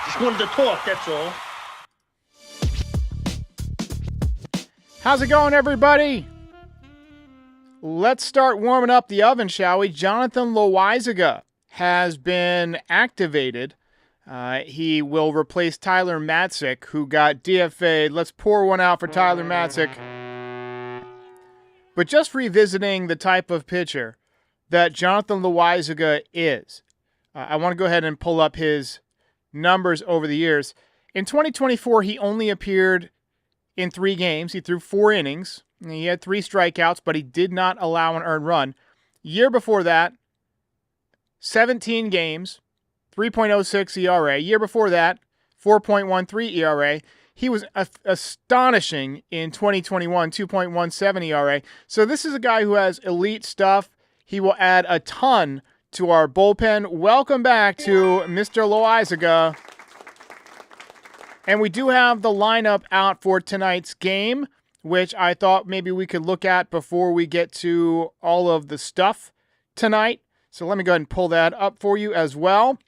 Just wanted to talk, that's all. How's it going, everybody? Let's start warming up the oven, shall we? Jonathan Loaisiga has been activated. He will replace Tyler Matzik, who got DFA'd. Let's pour one out for Tyler Matzik. But just revisiting the type of pitcher that Jonathan Loaisiga is, I want to go ahead and pull up his numbers over the years. In 2024, he only appeared in 3 games. He threw 4 innings. He had 3 strikeouts, but he did not allow an earned run. Year before that, 17 games, 3.06 ERA. Year before that, 4.13 ERA. He was astonishing in 2021, 2.17 ERA. So this is a guy who has elite stuff. He will add a ton to our bullpen. Welcome back to Mr. Loaisiga. And we do have the lineup out for tonight's game, which I thought maybe we could look at before we get to all of the stuff tonight. So let me go ahead and pull that up for you as well.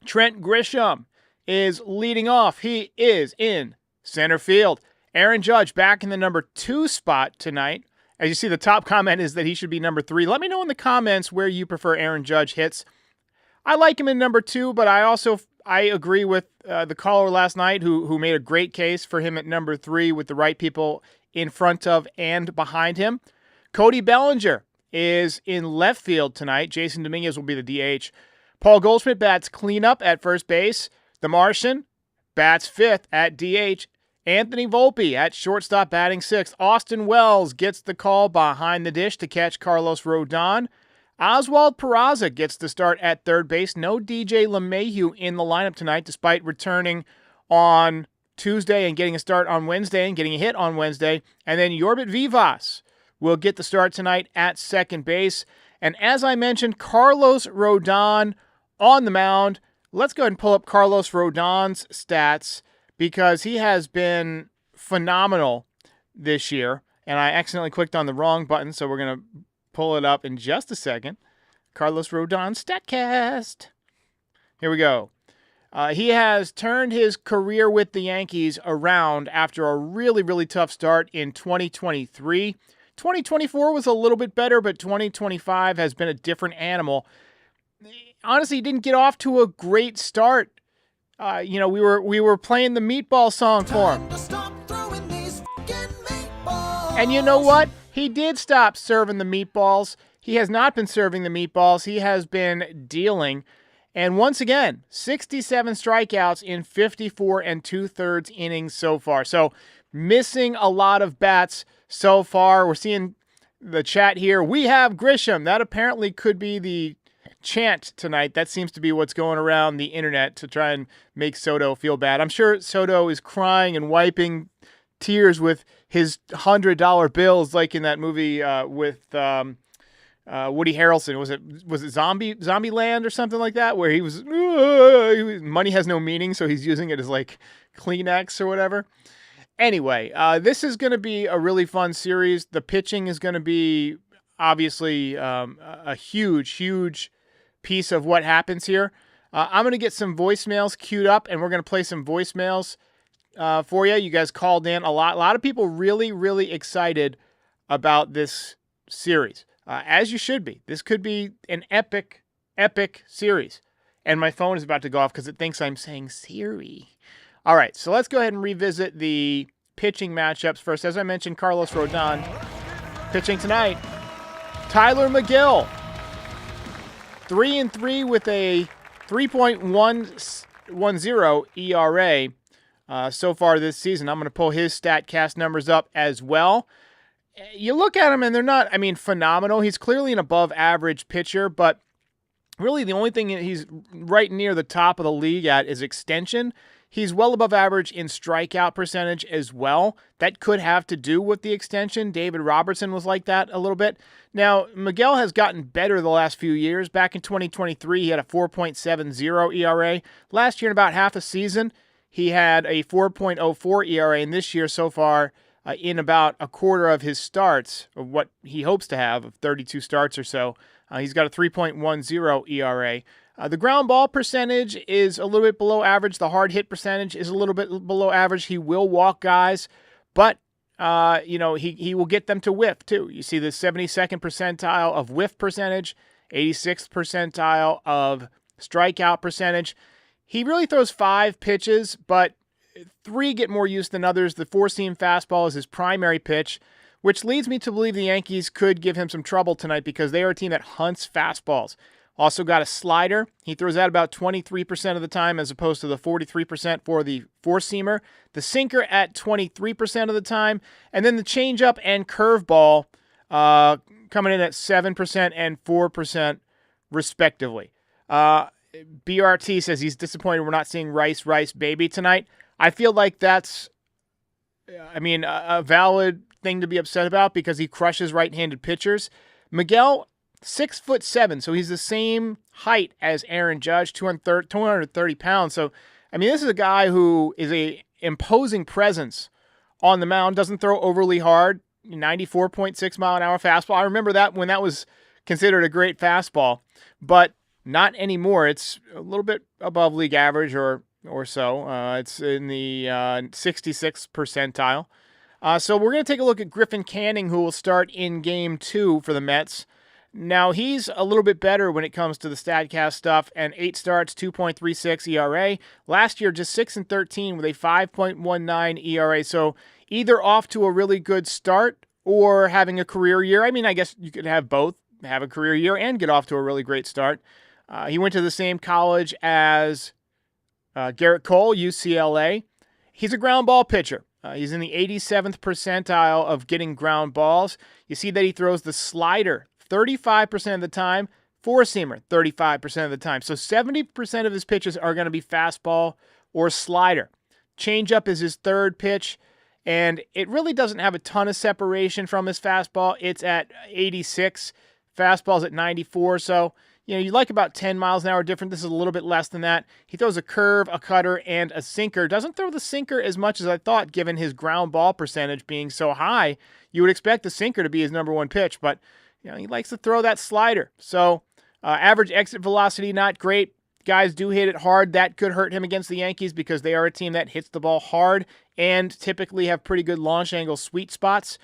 Trent Grisham is leading off. He is in center field. Aaron Judge back in the number 2 spot tonight. As you see, the top comment is that he should be number 3. Let me know in the comments where you prefer Aaron Judge hits. I like him in number 2, but I agree with the caller last night who made a great case for him at number 3 with the right people in front of and behind him. Cody Bellinger is in left field tonight. Jason Dominguez will be the DH. Paul Goldschmidt bats cleanup at first base. The Martian bats 5th at DH. Anthony Volpe at shortstop batting 6th. Austin Wells gets the call behind the dish to catch Carlos Rodon. Oswald Peraza gets the start at third base. No DJ LeMahieu in the lineup tonight, despite returning on Tuesday and getting a start on Wednesday and getting a hit on Wednesday. And then Yorbit Vivas will get the start tonight at second base. And as I mentioned, Carlos Rodon on the mound. Let's go ahead and pull up Carlos Rodon's stats because he has been phenomenal this year. And I accidentally clicked on the wrong button, so we're going to pull it up in just a second. Carlos Rodon StatCast. Here we go. He has turned his career with the Yankees around after a really, really tough start in 2023. 2024 was a little bit better, but 2025 has been a different animal. Honestly, he didn't get off to a great start. We were playing the meatball song for him. And you know what? He did stop serving the meatballs. He has not been serving the meatballs. He has been dealing. And once again, 67 strikeouts in 54 2/3 innings so far. So missing a lot of bats so far. We're seeing the chat here. We have Grisham. That apparently could be the chant tonight. That seems to be what's going around the internet to try and make Soto feel bad. I'm sure Soto is crying and wiping tears with his $100 bills, like in that movie with Woody Harrelson. Was it Zombieland or something like that, where he was money has no meaning, so he's using it as like Kleenex or whatever. Anyway, this is going to be a really fun series. The pitching is going to be obviously a huge piece of what happens here. I'm going to get some voicemails queued up, and we're going to play some voicemails for you. You guys called in a lot. A lot of people really, really excited about this series, as you should be. This could be an epic series. And my phone is about to go off because it thinks I'm saying Siri. All right, so let's go ahead and revisit the pitching matchups first. As I mentioned, Carlos Rodon pitching tonight. Tyler McGill, 3-3 with a 3.10 ERA. So far this season. I'm going to pull his StatCast numbers up as well. You look at him and they're not, phenomenal. He's clearly an above average pitcher, but really the only thing he's right near the top of the league at is extension. He's well above average in strikeout percentage as well. That could have to do with the extension. David Robertson was like that a little bit. Now, Miguel has gotten better the last few years. Back in 2023, he had a 4.70 ERA. Last year, in about half a season, he had a 4.04 ERA. And this year, so far, in about a quarter of his starts, of what he hopes to have, of 32 starts or so, he's got a 3.10 ERA. The ground ball percentage is a little bit below average. The hard hit percentage is a little bit below average. He will walk guys, but he will get them to whiff too. You see the 72nd percentile of whiff percentage, 86th percentile of strikeout percentage. He really throws 5 pitches, but 3 get more use than others. The four-seam fastball is his primary pitch, which leads me to believe the Yankees could give him some trouble tonight because they are a team that hunts fastballs. Also got a slider. He throws that about 23% of the time as opposed to the 43% for the four-seamer. The sinker at 23% of the time. And then the changeup and curveball coming in at 7% and 4% respectively. BRT says he's disappointed we're not seeing Rice Baby tonight. I feel like that's, a valid thing to be upset about because he crushes right-handed pitchers. Miguel, 6'7", so he's the same height as Aaron Judge, 230 pounds. So, this is a guy who is a imposing presence on the mound, doesn't throw overly hard, 94.6 mile an hour fastball. I remember that when that was considered a great fastball, but not anymore. It's a little bit above league average or so. It's in the 66th percentile. So we're going to take a look at Griffin Canning, who will start in Game 2 for the Mets. Now, he's a little bit better when it comes to the StatCast stuff, and 8 starts, 2.36 ERA. Last year, just 6-13 with a 5.19 ERA. So either off to a really good start or having a career year. I guess you could have both, have a career year and get off to a really great start. He went to the same college as Garrett Cole, UCLA. He's a ground ball pitcher. He's in the 87th percentile of getting ground balls. You see that he throws the slider 35% of the time, four-seamer 35% of the time. So 70% of his pitches are going to be fastball or slider. Changeup is his third pitch, and it really doesn't have a ton of separation from his fastball. It's at 86. Fastball's at 94, so you like about 10 miles an hour different. This is a little bit less than that. He throws a curve, a cutter, and a sinker. Doesn't throw the sinker as much as I thought, given his ground ball percentage being so high. You would expect the sinker to be his number one pitch, but he likes to throw that slider. So average exit velocity, not great. Guys do hit it hard. That could hurt him against the Yankees because they are a team that hits the ball hard and typically have pretty good launch angle sweet spots.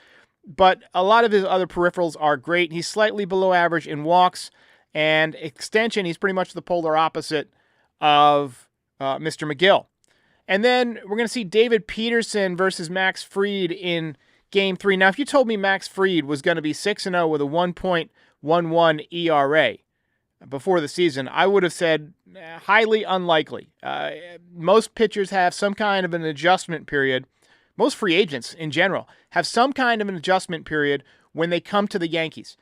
But a lot of his other peripherals are great. He's slightly below average in walks and extension. He's pretty much the polar opposite of Mr. McGill. And then we're going to see David Peterson versus Max Fried in Game 3. Now, if you told me Max Fried was going to be 6-0 with a 1.11 ERA before the season, I would have said highly unlikely. Most pitchers have some kind of an adjustment period. Most free agents in general have some kind of an adjustment period when they come to the Yankees.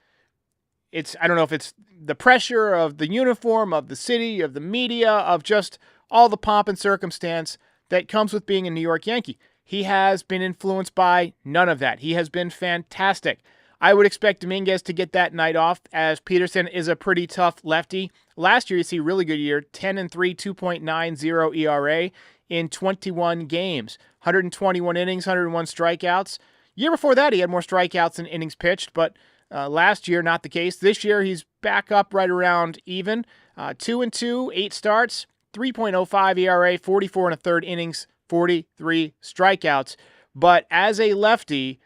I don't know if it's the pressure of the uniform, of the city, of the media, of just all the pomp and circumstance that comes with being a New York Yankee. He has been influenced by none of that. He has been fantastic. I would expect Dominguez to get that night off, as Peterson is a pretty tough lefty. Last year, you see a really good year, 10-3, 2.90 ERA in 21 games, 121 innings, 101 strikeouts. Year before that, he had more strikeouts than innings pitched, but last year, not the case. This year, he's back up right around even. 2-2, 8 starts, 3.05 ERA, 44 1/3 innings, 43 strikeouts. But as a lefty,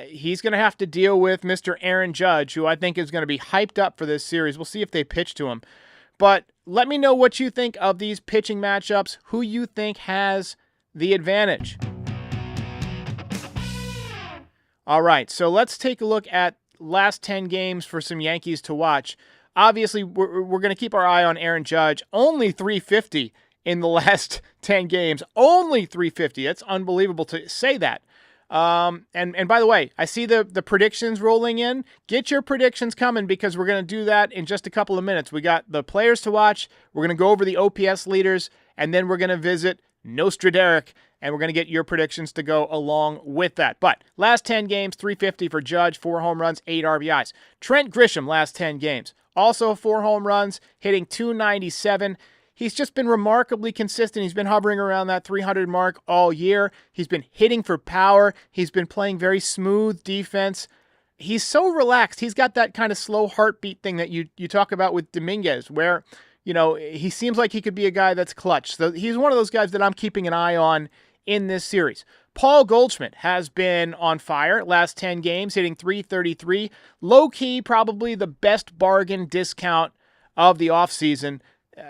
he's going to have to deal with Mr. Aaron Judge, who I think is going to be hyped up for this series. We'll see if they pitch to him. But let me know what you think of these pitching matchups, who you think has the advantage. All right, so let's take a look at last 10 games for some Yankees to watch. Obviously, we're going to keep our eye on Aaron Judge. Only 350 in the last 10 games. Only 350. That's unbelievable to say that. And by the way, I see the predictions rolling in. Get your predictions coming because we're going to do that in just a couple of minutes. We got the players to watch. We're going to go over the OPS leaders, and then we're going to visit Nostraderic, and we're going to get your predictions to go along with that. But last 10 games, 350 for Judge, 4 home runs, 8 RBIs. Trent Grisham, last 10 games, also 4 home runs, hitting .297. He's just been remarkably consistent. He's been hovering around that 300 mark all year. He's been hitting for power. He's been playing very smooth defense. He's so relaxed. He's got that kind of slow heartbeat thing that you talk about with Dominguez, where he seems like he could be a guy that's clutch. So he's one of those guys that I'm keeping an eye on in this series. Paul Goldschmidt has been on fire last 10 games, hitting .333. Low-key, probably the best bargain discount of the offseason.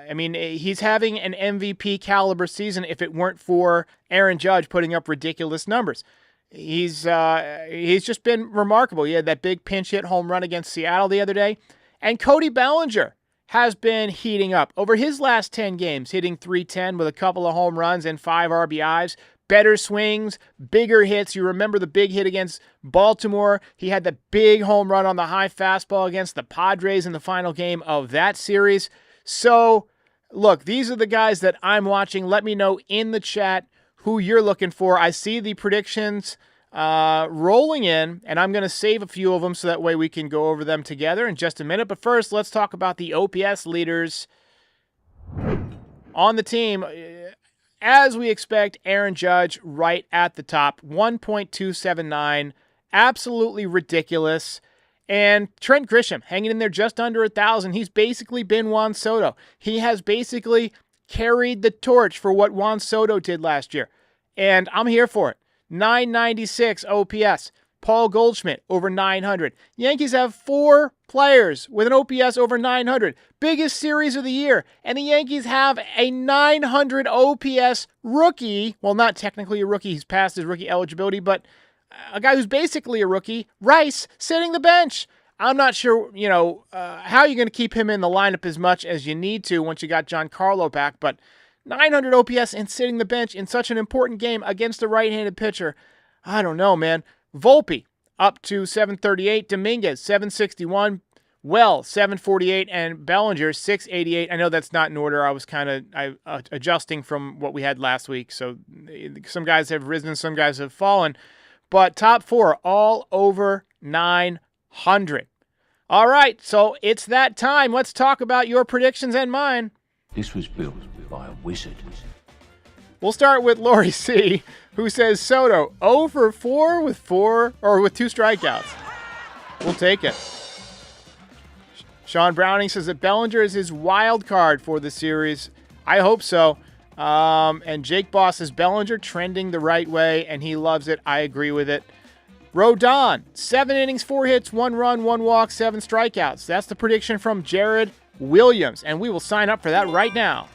I mean, he's having an MVP caliber season if it weren't for Aaron Judge putting up ridiculous numbers. He's just been remarkable. He had that big pinch hit home run against Seattle the other day. And Cody Bellinger has been heating up. Over his last 10 games, hitting .310 with a couple of home runs and 5 RBIs. Better swings, bigger hits. You remember the big hit against Baltimore. He had the big home run on the high fastball against the Padres in the final game of that series. So, look, these are the guys that I'm watching. Let me know in the chat who you're looking for. I see the predictions rolling in, and I'm going to save a few of them so that way we can go over them together in just a minute. But first, let's talk about the OPS leaders on the team. As we expect, Aaron Judge right at the top, 1.279, absolutely ridiculous. And Trent Grisham hanging in there just under 1,000. He's basically been Juan Soto. He has basically carried the torch for what Juan Soto did last year. And I'm here for it. 996 OPS. Paul Goldschmidt over 900. Yankees have 4 players with an OPS over 900. Biggest series of the year. And the Yankees have a 900 OPS rookie. Well, not technically a rookie. He's past his rookie eligibility, but a guy who's basically a rookie, Rice, sitting the bench. I'm not sure, how you're going to keep him in the lineup as much as you need to once you got Giancarlo back, but 900 OPS and sitting the bench in such an important game against a right-handed pitcher, I don't know, man. Volpe up to 738, Dominguez 761, Wells 748, and Bellinger 688. I know that's not in order. I was kind of adjusting from what we had last week, so some guys have risen, some guys have fallen. But top 4, all over 900. All right, so it's that time. Let's talk about your predictions and mine. This was built by a wizard. We'll start with Lori C., who says Soto 0 for 4 with 2 strikeouts. We'll take it. Sean Browning says that Bellinger is his wild card for the series. I hope so. And Jake Boss says Bellinger trending the right way, and he loves it. I agree with it. Rodon, 7 innings, 4 hits, 1 run, 1 walk, 7 strikeouts. That's the prediction from Jared Williams, and we will sign up for that right now.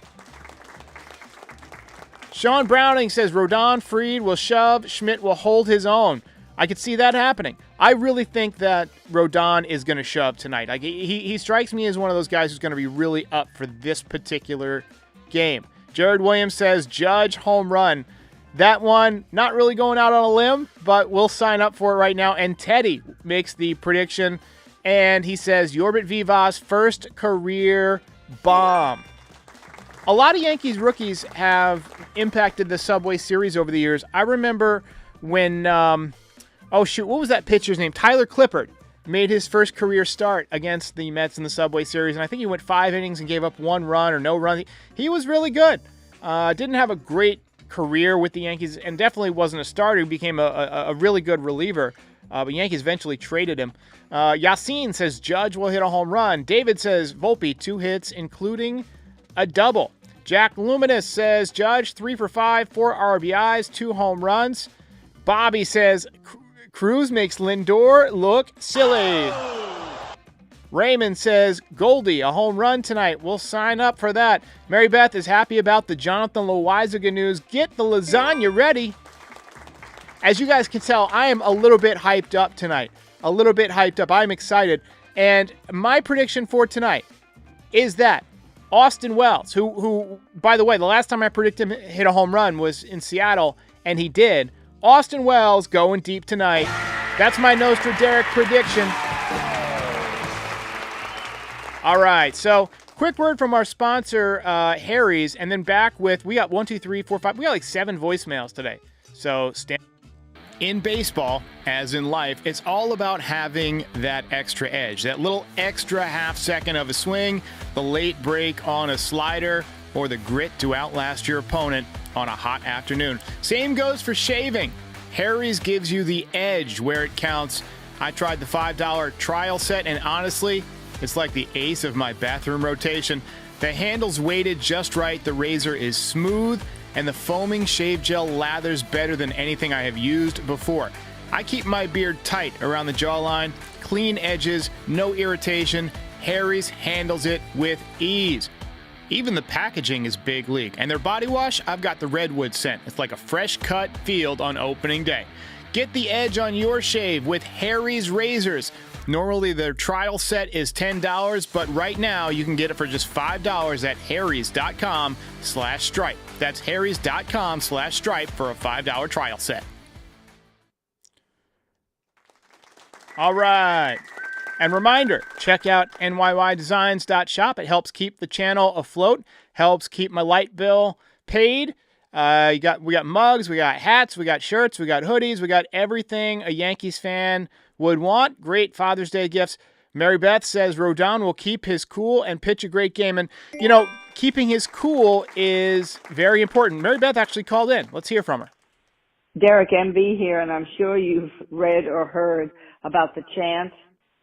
Sean Browning says Rodon, Fried will shove, Schmidt will hold his own. I could see that happening. I really think that Rodon is going to shove tonight. Like he strikes me as one of those guys who's going to be really up for this particular game. Jared Williams says Judge home run. That one, not really going out on a limb, but we'll sign up for it right now. And Teddy makes the prediction, and he says Yorbit Vivas first career bomb. A lot of Yankees rookies have impacted the Subway Series over the years. I remember when, what was that pitcher's name? Tyler Clippard made his first career start against the Mets in the Subway Series, and I think he went 5 innings and gave up 1 run or no run. He was really good. Didn't have a great career with the Yankees and definitely wasn't a starter. He became a really good reliever, but Yankees eventually traded him. Yassine says Judge will hit a home run. David says Volpe 2 hits, including a double. Jack Luminous says Judge 3 for 5, 4 RBIs, 2 home runs. Bobby says Cruz makes Lindor look silly. Raymond says Goldie, a home run tonight. We'll sign up for that. Mary Beth is happy about the Jonathan Loaisiga news. Get the lasagna ready. As you guys can tell, I am a little bit hyped up tonight. I'm excited. And my prediction for tonight is that Austin Wells, who, by the way, the last time I predicted him hit a home run was in Seattle, and he did. Austin Wells going deep tonight. That's my Nostraderic prediction. All right, so quick word from our sponsor, Harry's, and then back with, we got 1, 2, 3, 4, 5, we got like 7 voicemails today. So in baseball, as in life, it's all about having that extra edge, that little extra half second of a swing, the late break on a slider, or the grit to outlast your opponent on a hot afternoon. Same goes for shaving. Harry's gives you the edge where it counts. I tried the $5 trial set, and honestly, it's like the ace of my bathroom rotation. The handle's weighted just right, the razor is smooth, and the foaming shave gel lathers better than anything I have used before. I keep my beard tight around the jawline, clean edges, no irritation. Harry's handles it with ease. Even the packaging is big league. And their body wash, I've got the redwood scent. It's like a fresh cut field on opening day. Get the edge on your shave with Harry's razors. Normally their trial set is $10, but right now you can get it for just $5 at harrys.com/stripe. That's harrys.com/stripe for a $5 trial set. All right. And reminder, check out nyydesigns.shop. It helps keep the channel afloat, helps keep my light bill paid. We got mugs, we got hats, we got shirts, we got hoodies, we got everything a Yankees fan would want. Great Father's Day gifts. Mary Beth says Rodon will keep his cool and pitch a great game. And, you know, keeping his cool is very important. Mary Beth actually called in. Let's hear from her. Derek MB here, and I'm sure you've read or heard about the chant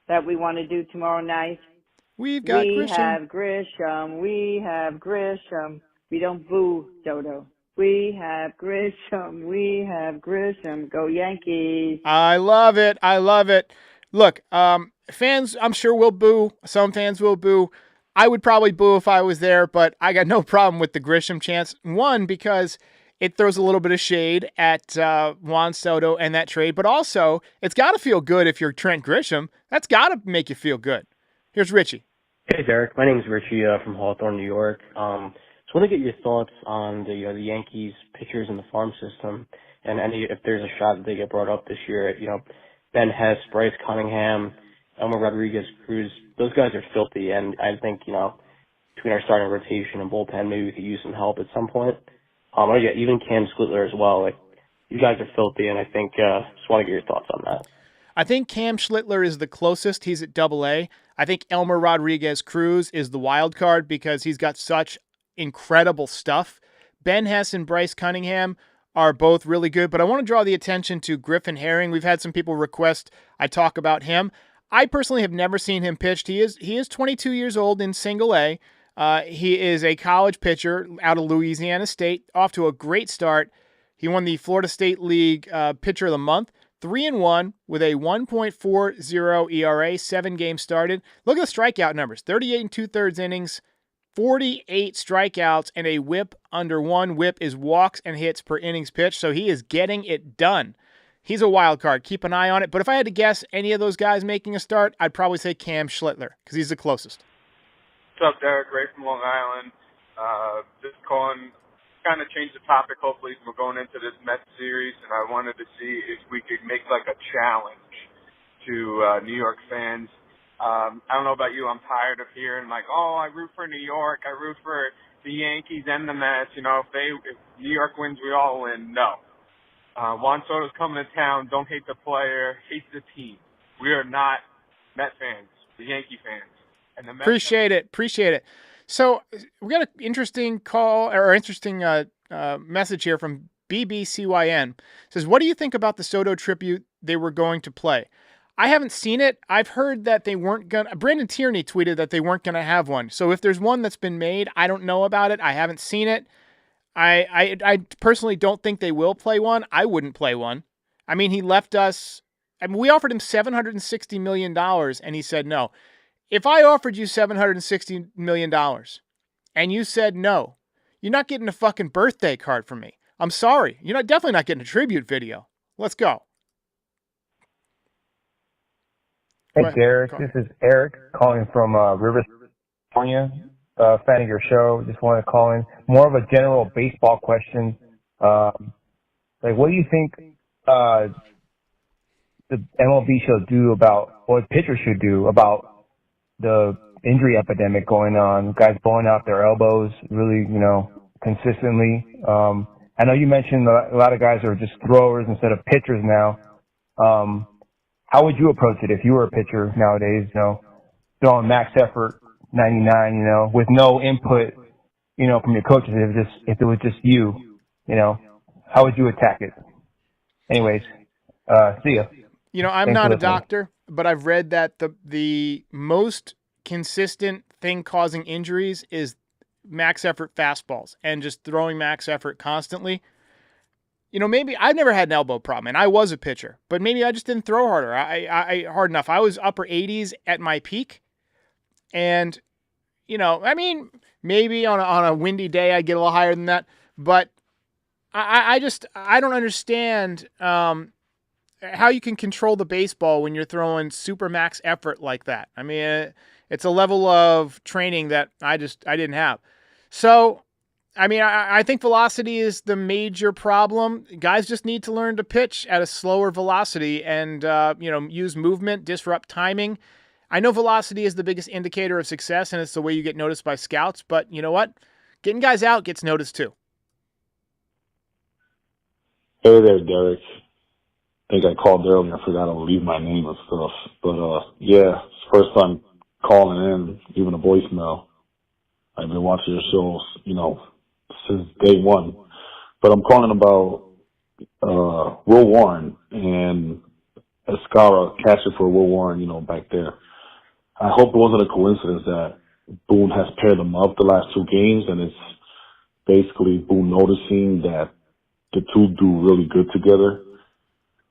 that we want to do tomorrow night. We've got Grisham. We have Grisham. We have Grisham. We don't boo Soto. We have Grisham. We have Grisham. Go Yankees. I love it. I love it. Look, fans, I'm sure will boo. Some fans will boo. I would probably boo if I was there, but I got no problem with the Grisham chants. One, because it throws a little bit of shade at Juan Soto and that trade, but also it's got to feel good if you're Trent Grisham. That's got to make you feel good. Here's Richie. Hey, Derek. My name is Richie from Hawthorne, New York. Just want to get your thoughts on the Yankees pitchers in the farm system, and if there's a shot that they get brought up this year. Ben Hess, Bryce Cunningham, Elmer Rodriguez, Cruz. Those guys are filthy, and I think between our starting rotation and bullpen, maybe we could use some help at some point. Even Cam Schlittler as well. Like, you guys are filthy, and I think just want to get your thoughts on that. I think Cam Schlittler is the closest. He's at Double-A. I think Elmer Rodriguez Cruz is the wild card because he's got such incredible stuff. Ben Hess and Bryce Cunningham are both really good, but I want to draw the attention to Griffin Herring. We've had some people request I talk about him. I personally have never seen him pitched. He is 22 years old in Single-A. He is a college pitcher out of Louisiana State, off to a great start. He won the Florida State League Pitcher of the Month, 3-1 with a 1.40 ERA, 7 games started. Look at the strikeout numbers, 38 and 2/3 innings, 48 strikeouts, and a whip under 1. Whip is walks and hits per innings pitched, so he is getting it done. He's a wild card. Keep an eye on it. But if I had to guess any of those guys making a start, I'd probably say Cam Schlittler because he's the closest. What's up, Derek? Ray from Long Island. Just calling, kind of change the topic. Hopefully, we're going into this Mets series, and I wanted to see if we could make like a challenge to New York fans. I don't know about you. I'm tired of hearing like, "Oh, I root for New York. I root for the Yankees and the Mets." If New York wins, we all win. No. Juan Soto's coming to town. Don't hate the player. Hate the team. We are not Met fans. The Yankee fans. Appreciate it. So we got an interesting call or interesting message here from BBCYN. It says, what do you think about the Soto tribute they were going to play? I haven't seen it. I've heard that they weren't going to. Brandon Tierney tweeted that they weren't going to have one. So if there's one that's been made, I don't know about it. I haven't seen it. I personally don't think they will play one. I wouldn't play one. I mean, he left us. I mean, we offered him $760 million and he said no. If I offered you $760 million and you said no, you're not getting a fucking birthday card from me. I'm sorry. You're definitely not getting a tribute video. Let's go. Hey, Derek. This is Eric calling from Rivers, California. Fan of your show. Just want to call in. More of a general baseball question. What do you think the MLB should do about, or pitchers should do about the injury epidemic going on? Guys blowing out their elbows really, consistently. I know you mentioned a lot of guys are just throwers instead of pitchers now. How would you approach it if you were a pitcher nowadays, throwing max effort, 99, with no input, from your coaches? If it was just you, how would you attack it? Anyways, see ya. I'm Thanks not a doctor, but I've read that the most consistent thing causing injuries is max effort fastballs and just throwing max effort constantly, maybe I've never had an elbow problem, and I was a pitcher, but maybe I just didn't throw harder. I hard enough. I was upper 80s at my peak, and maybe on a windy day I get a little higher than that, but I don't understand how you can control the baseball when you're throwing super max effort like that. I mean, it's a level of training that I didn't have. So, I think velocity is the major problem. Guys just need to learn to pitch at a slower velocity and, use movement, disrupt timing. I know velocity is the biggest indicator of success, and it's the way you get noticed by scouts, but you know what? Getting guys out gets noticed too. Hey there, Derek. I think I called earlier. I forgot to leave my name and stuff. But, yeah, it's the first time calling in, even a voicemail. I've been watching your shows, since day one. But I'm calling about Will Warren and Escara catching for Will Warren, back there. I hope it wasn't a coincidence that Boone has paired them up the last two games, and it's basically Boone noticing that the two do really good together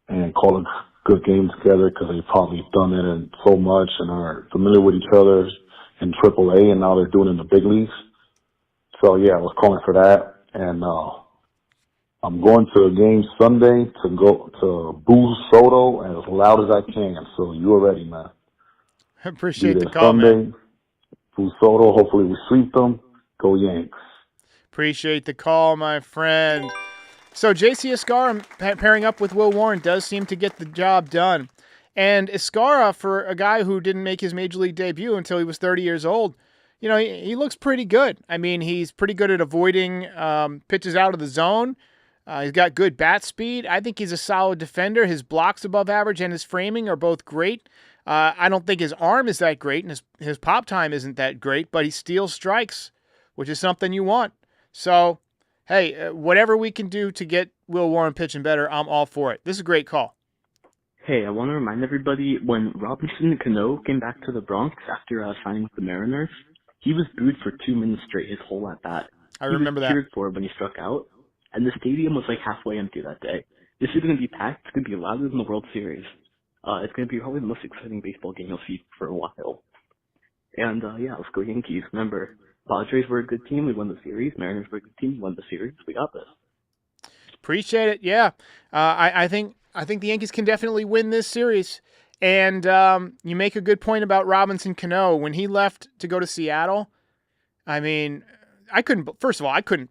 and call a good game together because they've probably done it and so much and are familiar with each other in AAA, and now they're doing it in the big leagues. So, yeah, I was calling for that. And I'm going to a game Sunday to go to boo Soto as loud as I can. So you're ready, man. I appreciate Be the there call, Sunday, man. Boo Soto. Hopefully we sweep them. Go Yanks. Appreciate the call, my friend. So J.C. Escara pairing up with Will Warren does seem to get the job done. And Escara, for a guy who didn't make his major league debut until he was 30 years old, he looks pretty good. I mean, he's pretty good at avoiding pitches out of the zone. He's got good bat speed. I think he's a solid defender. His blocks above average and his framing are both great. I don't think his arm is that great, and his pop time isn't that great, but he steals strikes, which is something you want. So, hey, whatever we can do to get Will Warren pitching better, I'm all for it. This is a great call. Hey, I want to remind everybody, when Robinson Cano came back to the Bronx after signing with the Mariners, he was booed for 2 minutes straight his whole at-bat. I remember that. He was cheered for when he struck out, and the stadium was like halfway empty that day. This is going to be packed. It's going to be louder than the World Series. It's going to be probably the most exciting baseball game you'll see for a while. And, yeah, let's go Yankees. Remember, Padres were a good team. We won the series. Mariners were a good team. We won the series. We got this. Appreciate it. Yeah. I think the Yankees can definitely win this series. And you make a good point about Robinson Cano. When he left to go to Seattle, I mean, I couldn't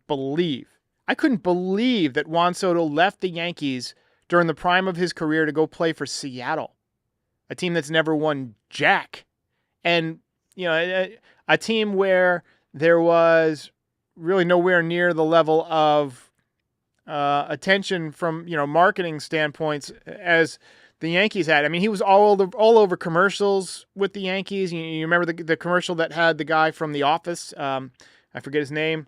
believe that Juan Soto left the Yankees during the prime of his career to go play for Seattle, a team that's never won jack. And, a team where there was really nowhere near the level of attention from, marketing standpoints as the Yankees had. I mean, he was all over commercials with the Yankees. You remember the commercial that had the guy from The Office? I forget his name.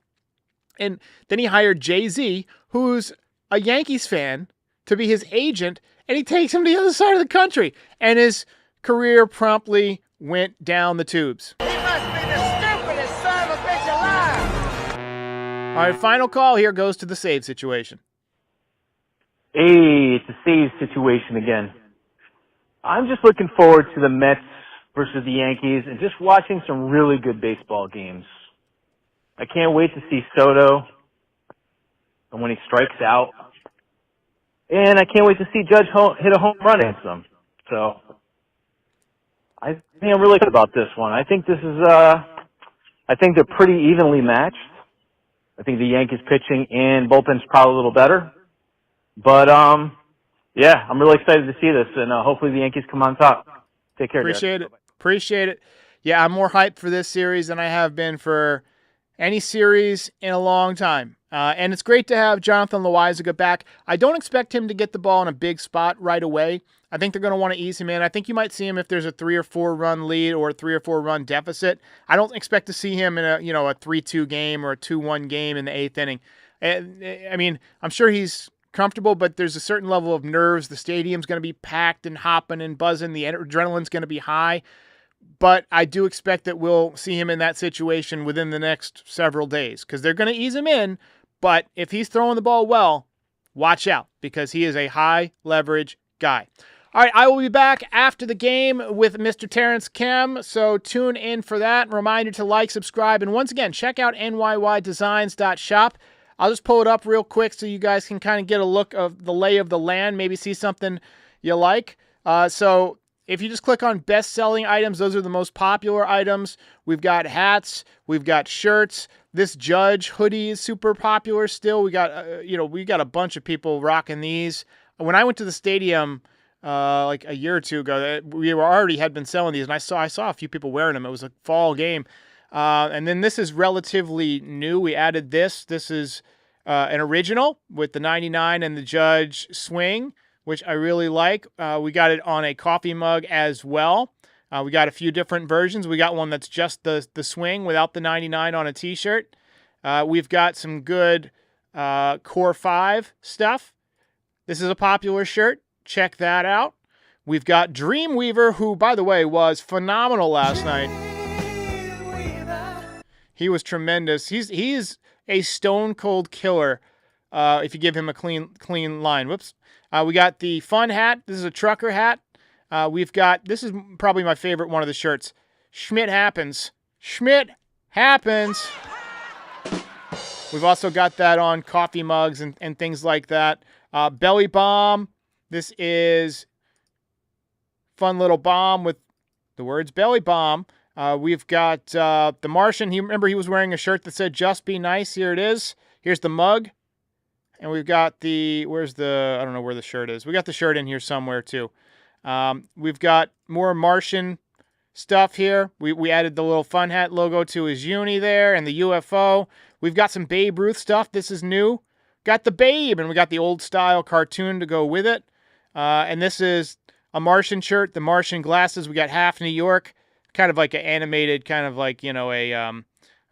And then he hired Jay-Z, who's a Yankees fan, to be his agent, and he takes him to the other side of the country. And his career promptly went down the tubes. He must be the stupidest son of a bitch alive. All right, final call here goes to the save situation. Hey, it's a save situation again. I'm just looking forward to the Mets versus the Yankees and just watching some really good baseball games. I can't wait to see Soto and when he strikes out. And I can't wait to see Judge hit a home run against them. So I think I'm really good about this one. I think I think they're pretty evenly matched. I think the Yankees pitching and bullpen's probably a little better. But, yeah, I'm really excited to see this, and hopefully the Yankees come on top. Take care, guys. Appreciate it. Yeah, I'm more hyped for this series than I have been for any series in a long time. And it's great to have Jonathan Loaisiga back. I don't expect him to get the ball in a big spot right away. I think they're going to want to ease him in. I think you might see him if there's a 3 or 4 run lead or a 3 or 4 run deficit. I don't expect to see him in a 3-2 game or a 2-1 game in the 8th inning. I mean, I'm sure he's comfortable, but there's a certain level of nerves. The stadium's going to be packed and hopping and buzzing. The adrenaline's going to be high. But I do expect that we'll see him in that situation within the next several days because they're going to ease him in. But if he's throwing the ball well, watch out because he is a high leverage guy. All right, I will be back after the game with Mr. Terrence Kim, so tune in for that. Reminder to like, subscribe, and once again, check out nydesigns.shop. I'll just pull it up real quick so you guys can kind of get a look of the lay of the land, maybe see something you like. So if you just click on best-selling items, those are the most popular items. We've got hats, we've got shirts. This Judge hoodie is super popular still. We got we got a bunch of people rocking these. When I went to the stadium like a year or two ago, we already had been selling these, and I saw a few people wearing them. It was a fall game. And then this is relatively new. We added this. This is an original with the 99 and the Judge swing, which I really like. We got it on a coffee mug as well. We got a few different versions. We got one that's just the swing without the 99 on a t-shirt. We've got some good Core 5 stuff. This is a popular shirt. Check that out. We've got Dreamweaver, who, by the way, was phenomenal last night. He was tremendous. He's a stone-cold killer if you give him a clean line. Whoops. We got the fun hat. This is a trucker hat. We've got, this is probably my favorite one of the shirts. Schmidt happens. Schmidt happens. We've also got that on coffee mugs and things like that. Belly bomb. This is fun little bomb with the words belly bomb. We've got the Martian. Remember he was wearing a shirt that said just be nice. Here it is. Here's the mug. And we've got the, I don't know where the shirt is. We got the shirt in here somewhere too. We've got more Martian stuff here. We added the little fun hat logo to his uni there and the UFO. We've got some Babe Ruth stuff. This is new. Got the Babe, and we got the old style cartoon to go with it. And this is a Martian shirt, the Martian glasses. We got half New York, kind of like an animated, kind of like, I don't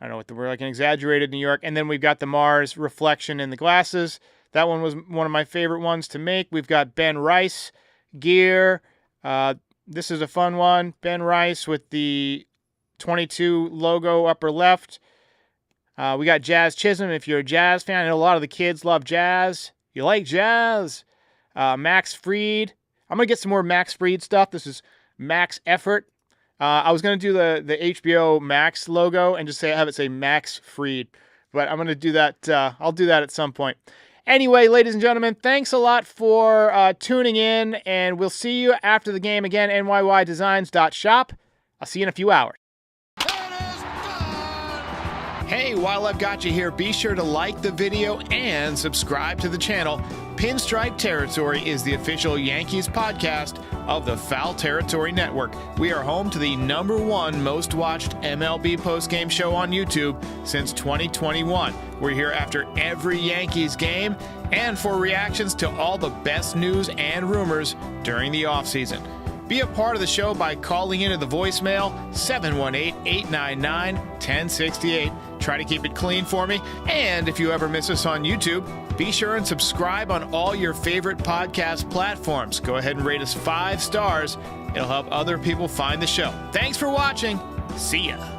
know what the word, like an exaggerated New York. And then we've got the Mars reflection in the glasses. That one was one of my favorite ones to make. We've got Ben Rice gear. This is a fun one. Ben Rice with the 22 logo upper left. We got Jazz Chisholm. If you're a jazz fan, I know a lot of the kids love jazz. You like jazz? Max Fried. I'm going to get some more Max Fried stuff. This is Max Effort. I was going to do the HBO Max logo and just have it say Max Fried. But I'm going to do that. I'll do that at some point. Anyway, ladies and gentlemen, thanks a lot for tuning in, and we'll see you after the game again, nydesigns.shop. I'll see you in a few hours. Hey, while I've got you here, be sure to like the video and subscribe to the channel. Pinstripe Territory is the official Yankees podcast of the Foul Territory Network. We are home to the #1 most watched MLB postgame show on YouTube since 2021. We're here after every Yankees game and for reactions to all the best news and rumors during the offseason. Be a part of the show by calling into the voicemail 718-899-1068. Try to keep it clean for me. And if you ever miss us on YouTube, be sure and subscribe on all your favorite podcast platforms. Go ahead and rate us 5 stars. It'll help other people find the show. Thanks for watching. See ya.